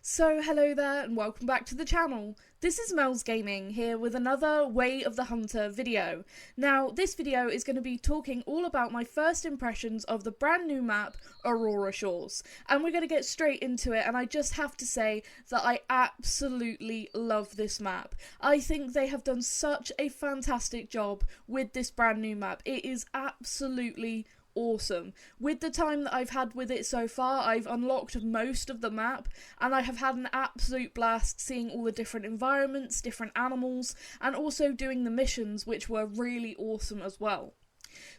So hello there and welcome back to the channel. This is Mel's Gaming here with another Way of the Hunter video. Now this video is going to be talking all about my first impressions of the brand new map Aurora Shores, and we're going to get straight into it. And I just have to say that I absolutely love this map. I think they have done such a fantastic job with this brand new map. It is absolutely awesome. With the time that I've had with it so far, I've unlocked most of the map and I have had an absolute blast seeing all the different environments, different animals, and also doing the missions, which were really awesome as well.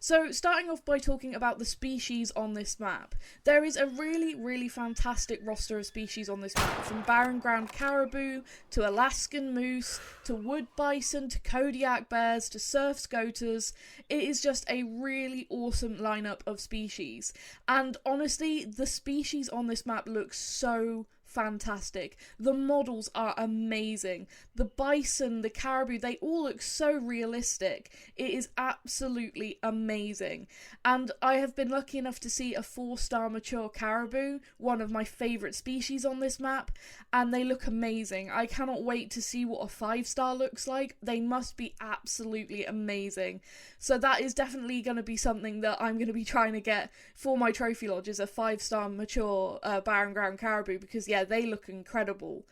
So starting off by talking about the species on this map. There is a really fantastic roster of species on this map, from barren ground caribou to Alaskan moose to wood bison to Kodiak bears to surf scoters. It is just a really awesome lineup of species, and honestly the species on this map look so fantastic. The models are amazing. The bison, the caribou, they all look so realistic. It is absolutely amazing. And I have been lucky enough to see a 4-star mature caribou, one of my favourite species on this map, and they look amazing. I cannot wait to see what a 5-star looks like. They must be absolutely amazing. So that is definitely going to be something that I'm going to be trying to get for my trophy lodge, is a 5-star mature barren ground caribou, because yeah, they look incredible.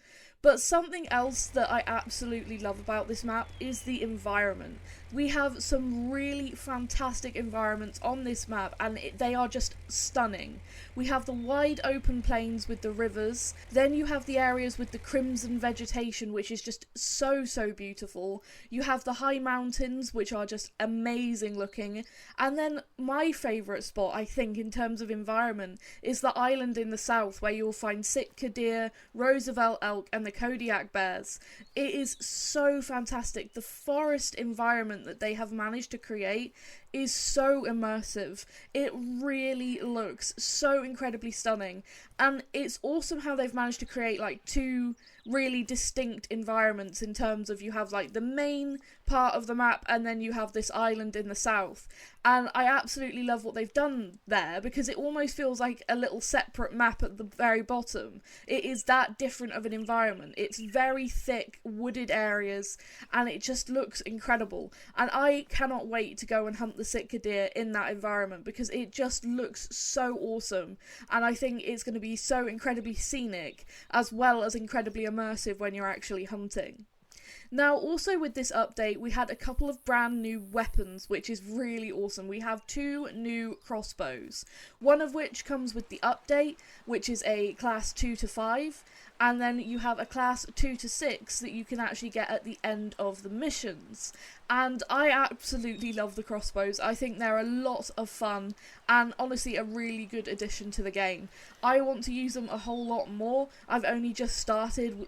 But something else that I absolutely love about this map is the environment. We have some really fantastic environments on this map, and they are just stunning. We have the wide open plains with the rivers, then you have the areas with the crimson vegetation, which is just so beautiful. You have the high mountains, which are just amazing looking, and then my favourite spot, I think, in terms of environment, is the island in the south, where you'll find Sitka deer, Roosevelt elk, and the Kodiak bears. It is so fantastic. The forest environment that they have managed to create is so immersive. It really looks so incredibly stunning, and it's awesome how they've managed to create like two really distinct environments, in terms of you have like the main part of the map and then you have this island in the south. And I absolutely love what they've done there, because it almost feels like a little separate map at the very bottom. It is that different of an environment. It's very thick wooded areas and it just looks incredible, and I cannot wait to go and hunt the Sitka deer in that environment, because it just looks so awesome, and I think it's going to be so incredibly scenic as well as incredibly immersive when you're actually hunting. Now, also with this update, we had a couple of brand new weapons, which is really awesome. We have 2 new crossbows, one of which comes with the update, which is a class 2 to 5, and then you have a class 2 to 6 that you can actually get at the end of the missions. And I absolutely love the crossbows. I think they're a lot of fun and honestly a really good addition to the game. I want to use them a whole lot more. I've only just started,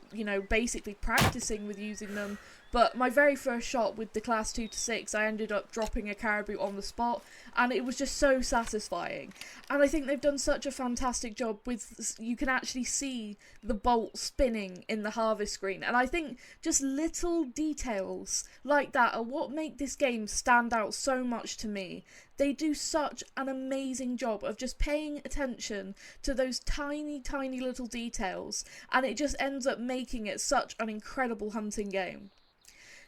basically practicing with using them. But my very first shot with the class 2 to 6, I ended up dropping a caribou on the spot, and it was just so satisfying. And I think they've done such a fantastic job with, you can actually see the bolt spinning in the harvest screen. And I think just little details like that are what make this game stand out so much to me. They do such an amazing job of just paying attention to those tiny little details, and it just ends up making it such an incredible hunting game.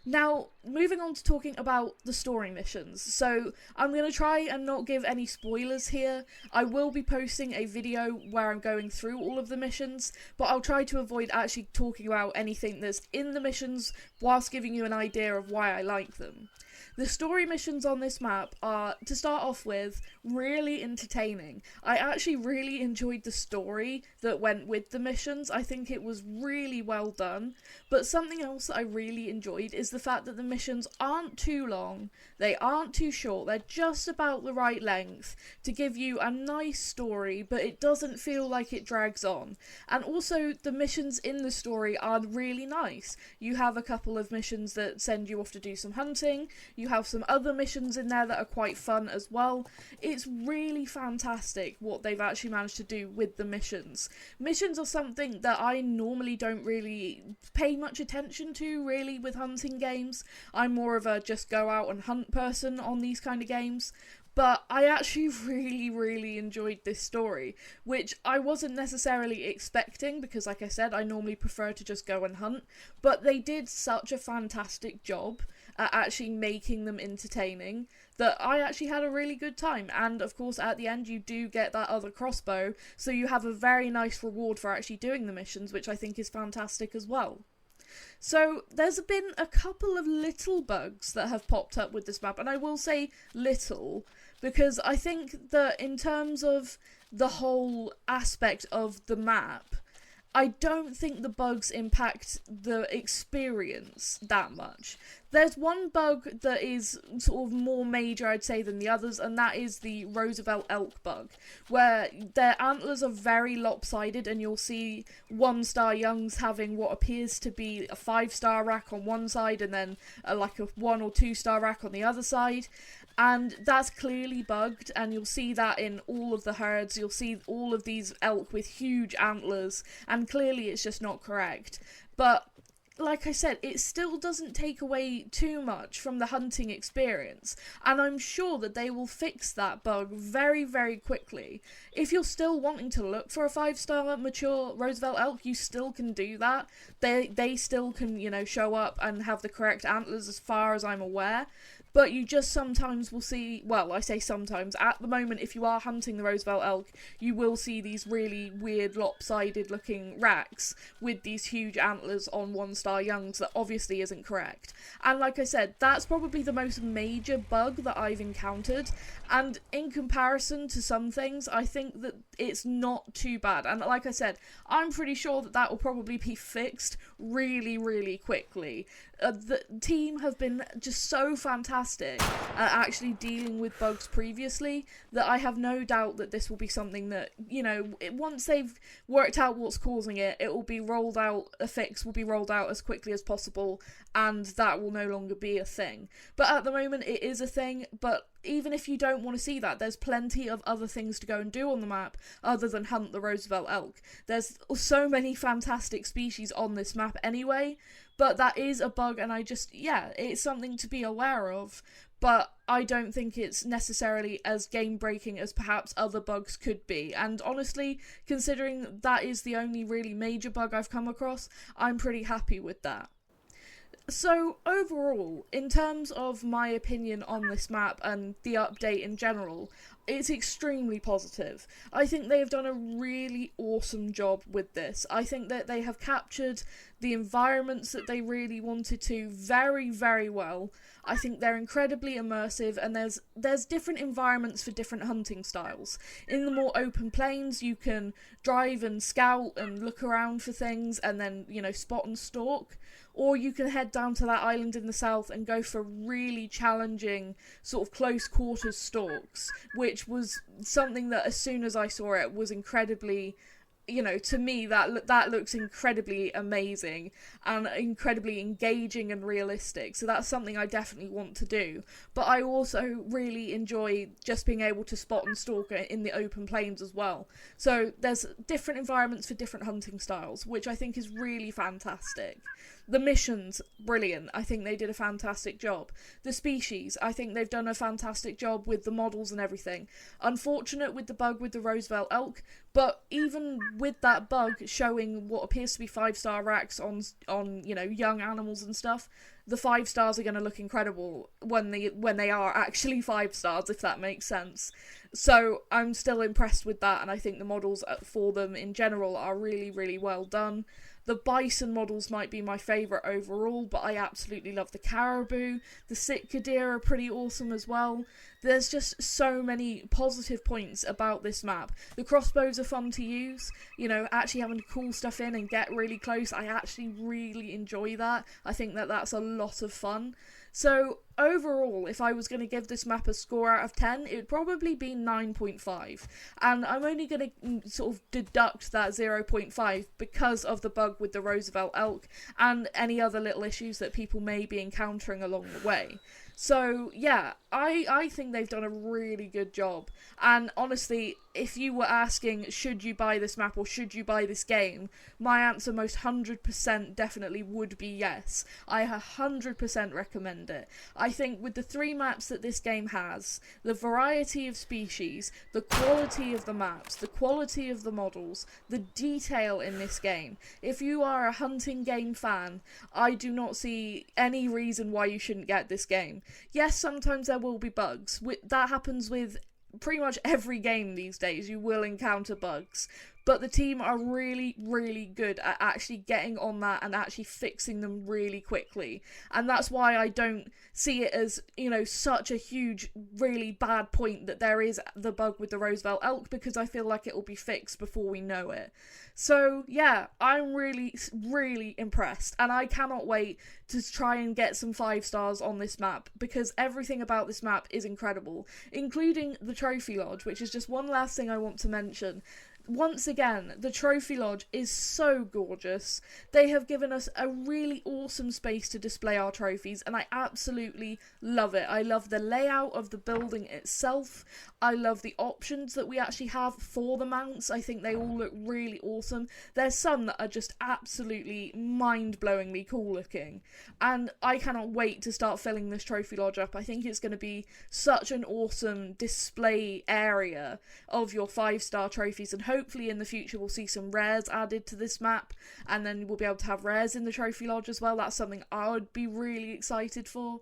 Now, moving on to talking about the story missions. So, I'm going to try and not give any spoilers here. I will be posting a video where I'm going through all of the missions, but I'll try to avoid actually talking about anything that's in the missions whilst giving you an idea of why I like them. The story missions on this map are, to start off with, really entertaining. I actually really enjoyed the story that went with the missions. I think it was really well done. But something else that I really enjoyed is the fact that the missions aren't too long, they aren't too short, they're just about the right length to give you a nice story, but it doesn't feel like it drags on. And also, the missions in the story are really nice. You have a couple of missions that send you off to do some hunting, you have some other missions in there that are quite fun as well. It's really fantastic what they've actually managed to do with the missions. Missions are something that I normally don't really pay much attention to, really, with hunting games. I'm more of a just go out and hunt person on these kind of games. But I actually really enjoyed this story, which I wasn't necessarily expecting because, like I said, I normally prefer to just go and hunt, but they did such a fantastic job at actually making them entertaining that I actually had a really good time. And of course, at the end, you do get that other crossbow, so you have a very nice reward for actually doing the missions, which I think is fantastic as well. So there's been a couple of little bugs that have popped up with this map, and I will say little, because I think that in terms of the whole aspect of the map, I don't think the bugs impact the experience that much. There's one bug that is sort of more major, I'd say, than the others, and that is the Roosevelt elk bug, where their antlers are very lopsided, and you'll see 1-star youngs having what appears to be a 5-star rack on one side, and then like a 1 or 2-star rack on the other side. And that's clearly bugged, and you'll see that in all of the herds. You'll see all of these elk with huge antlers, and clearly it's just not correct. But like I said, it still doesn't take away too much from the hunting experience, and I'm sure that they will fix that bug very quickly. If you're still wanting to look for a 5-star mature Roosevelt elk, you still can do that. They still can, you know, show up and have the correct antlers as far as I'm aware. But you just sometimes will see, well, I say sometimes, at the moment, if you are hunting the Roosevelt elk, you will see these really weird lopsided looking racks with these huge antlers on 1-star youngs that obviously isn't correct. And like I said, that's probably the most major bug that I've encountered, and in comparison to some things, I think that it's not too bad. And like I said, I'm pretty sure that that will probably be fixed really quickly. The team have been just so fantastic at actually dealing with bugs previously that I have no doubt that this will be something that, you know, once they've worked out what's causing it, it will be rolled out, a fix will be rolled out as quickly as possible, and that will no longer be a thing. But at the moment it is a thing, but even if you don't want to see that, there's plenty of other things to go and do on the map other than hunt the Roosevelt elk. There's so many fantastic species on this map anyway, but that is a bug, and it's something to be aware of, but I don't think it's necessarily as game-breaking as perhaps other bugs could be. And honestly, considering that is the only really major bug I've come across, I'm pretty happy with that. So overall, in terms of my opinion on this map and the update in general, it's extremely positive. I think they have done a really awesome job with this. I think that they have captured the environments that they really wanted to very well. I think they're incredibly immersive, and there's different environments for different hunting styles. In the more open plains, you can drive and scout and look around for things and then, you know, spot and stalk. Or you can head down to that island in the south and go for really challenging sort of close quarters stalks, which was something that as soon as I saw it was incredibly, you know, to me that looks incredibly amazing and incredibly engaging and realistic. So that's something I definitely want to do. But I also really enjoy just being able to spot and stalk in the open plains as well. So there's different environments for different hunting styles, which I think is really fantastic. The missions, brilliant. I think they did a fantastic job. The species, I think they've done a fantastic job with the models and everything. Unfortunate with the bug with the Roosevelt elk, but even with that bug showing what appears to be 5-star racks on you know, young animals and stuff, the 5 stars are going to look incredible when they are actually 5 stars, if that makes sense. So I'm still impressed with that, and I think the models for them in general are really well done. The bison models might be my favourite overall, but I absolutely love the caribou. The sitka deer are pretty awesome as well. There's just so many positive points about this map. The crossbows are fun to use, you know, actually having to call stuff in and get really close. I actually really enjoy that. I think that that's a lot of fun. So overall, if I was going to give this map a score out of 10, it would probably be 9.5. And I'm only going to sort of deduct that 0.5 because of the bug with the Roosevelt elk and any other little issues that people may be encountering along the way. So yeah, I think they've done a really good job. And honestly, if you were asking, should you buy this map or should you buy this game, my answer most 100% definitely would be yes. I 100% recommend it. I think with the 3 maps that this game has, the variety of species, the quality of the maps, the quality of the models, the detail in this game, if you are a hunting game fan, I do not see any reason why you shouldn't get this game. Yes, sometimes there will be bugs. That happens with pretty much every game these days. You will encounter bugs, but the team are really, really good at actually getting on that and actually fixing them really quickly. And that's why I don't see it as, you know, such a huge, really bad point that there is the bug with the Roosevelt elk, because I feel like it will be fixed before we know it. So yeah, I'm really, really impressed, and I cannot wait to try and get some 5 stars on this map, because everything about this map is incredible, including the Trophy Lodge, which is just one last thing I want to mention. Once again, the Trophy Lodge is so gorgeous. They have given us a really awesome space to display our trophies, and I absolutely love it. I love the layout of the building itself. I love the options that we actually have for the mounts. I think they all look really awesome. There's some that are just absolutely mind-blowingly cool looking, and I cannot wait to start filling this Trophy Lodge up. I think it's going to be such an awesome display area of your 5-star trophies, and hopefully in the future we'll see some rares added to this map, and then we'll be able to have rares in the Trophy Lodge as well. That's something I would be really excited for.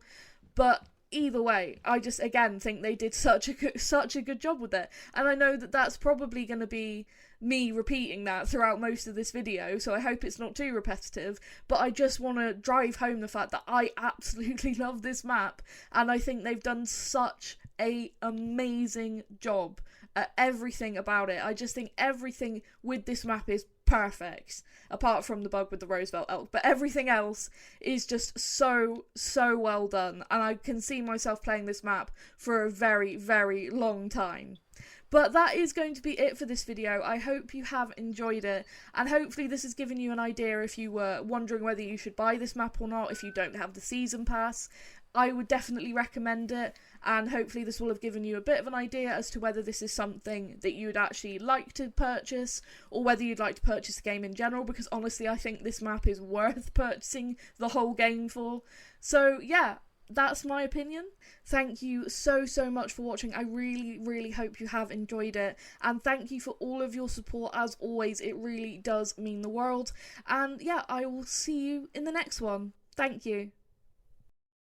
But either way, I just again think they did such a good job with it, and I know that that's probably going to be me repeating that throughout most of this video, so I hope it's not too repetitive, but I just want to drive home the fact that I absolutely love this map, and I think they've done such an amazing job at everything about it. I just think everything with this map is perfect, apart from the bug with the Roosevelt elk, but everything else is just so well done, and I can see myself playing this map for a very, very long time. But that is going to be it for this video. I hope you have enjoyed it, and hopefully this has given you an idea if you were wondering whether you should buy this map or not if you don't have the season pass. I would definitely recommend it, and hopefully this will have given you a bit of an idea as to whether this is something that you would actually like to purchase, or whether you'd like to purchase the game in general, because honestly I think this map is worth purchasing the whole game for. So yeah, that's my opinion. Thank you so much for watching. I really hope you have enjoyed it, and thank you for all of your support as always. It really does mean the world, and yeah, I will see you in the next one. Thank you.